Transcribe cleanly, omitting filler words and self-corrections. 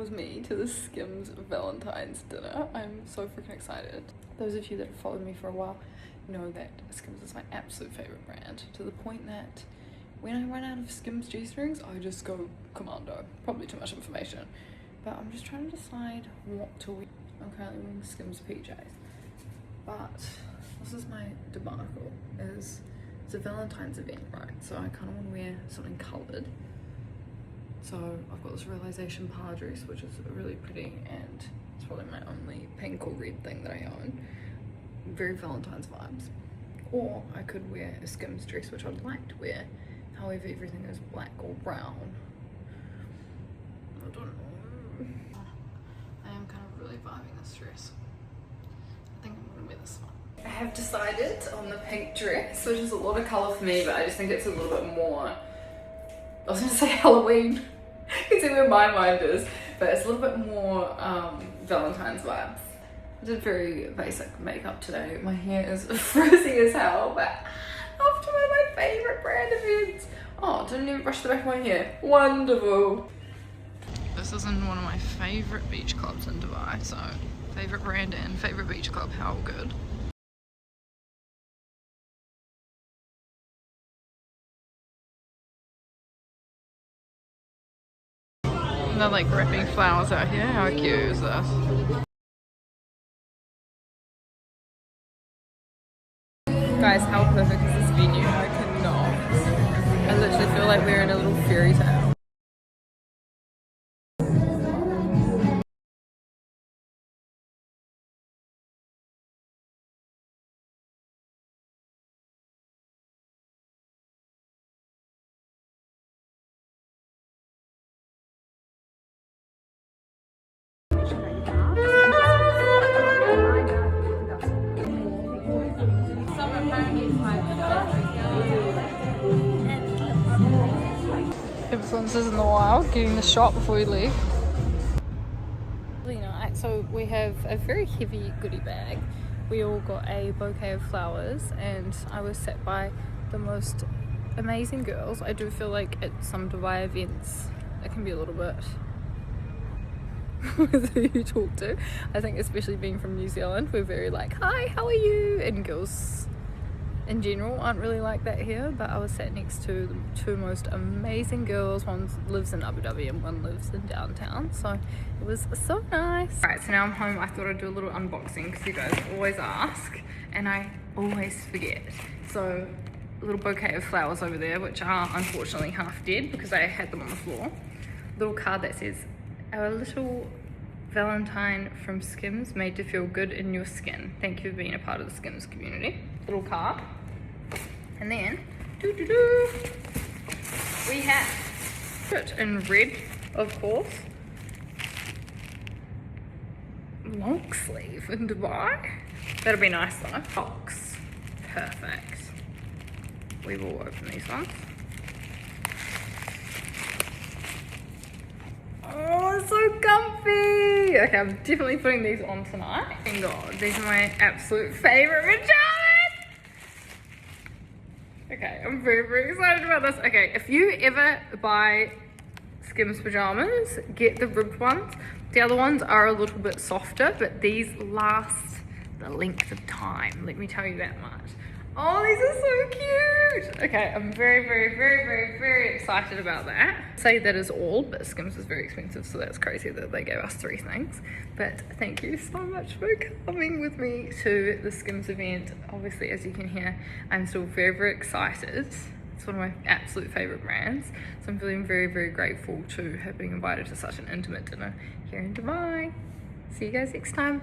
with me to the SKIMS Valentine's dinner. I'm so freaking excited. Those of you that have followed me for a while know that SKIMS is my absolute favorite brand, to the point that when I run out of SKIMS G-strings, I just go commando. Probably too much information, but I'm just trying to decide what to wear. I'm currently wearing SKIMS PJs, but this is my debacle. It's a Valentine's event, right? So I kind of want to wear something coloured. So I've got this realization parlor dress, which is really pretty, and it's probably my only pink or red thing that I own. Very Valentine's vibes. Or I could wear a SKIMS dress, which I'd like to wear. However, everything is black or brown. I don't know. I am kind of really vibing this dress. I think I'm gonna wear this one. I have decided on the pink dress, which is a lot of colour for me, but I just think it's a little bit more, I was gonna say Halloween. You can see where my mind is, but it's a little bit more Valentine's vibes. I did very basic makeup today. My hair is frizzy as hell, but after one of my favourite brand events. Oh, didn't even brush the back of my hair. Wonderful. This is in one of my favourite beach clubs in Dubai, so favourite brand and favourite beach club, how good. And they're like wrapping flowers out here. How cute is this? Guys, how perfect is this venue? I cannot. I literally feel like we're in a little fairy tale. Influencers in the wild, getting the shot before we leave. Really nice. So we have a very heavy goodie bag. We all got a bouquet of flowers, and I was sat by the most amazing girls. I do feel like at some Dubai events it can be a little bit with who you talk to. I think especially being from New Zealand, we're very like, hi, how are you? And girls in general aren't really like that here, but I was sat next to the two most amazing girls. One lives in Abu Dhabi and one lives in downtown, so it was so nice. Alright, so now I'm home. I thought I'd do a little unboxing because you guys always ask and I always forget. So a little bouquet of flowers over there, which are unfortunately half dead because I had them on the floor. Little card that says, our little Valentine from SKIMS, made to feel good in your skin. Thank you for being a part of the SKIMS community. Little card. And then, we have it in red, of course. Long sleeve in Dubai. That'll be nice though. Box. Perfect. We will open these ones. Oh, so comfy! Okay, I'm definitely putting these on tonight. Thank God, these are my absolute favourite pajamas! Okay, I'm very, very excited about this. Okay, if you ever buy SKIMS pajamas, get the ribbed ones. The other ones are a little bit softer, but these last the length of time, let me tell you that much. Oh, these are so cute. Okay, I'm very, very, very, very, very excited about that. Say that is all, but SKIMS is very expensive, so that's crazy that they gave us 3 things. But thank you so much for coming with me to the SKIMS event. Obviously, as you can hear, I'm still very, very excited. It's one of my absolute favorite brands. So I'm feeling very, very grateful to have been invited to such an intimate dinner here in Dubai. See you guys next time.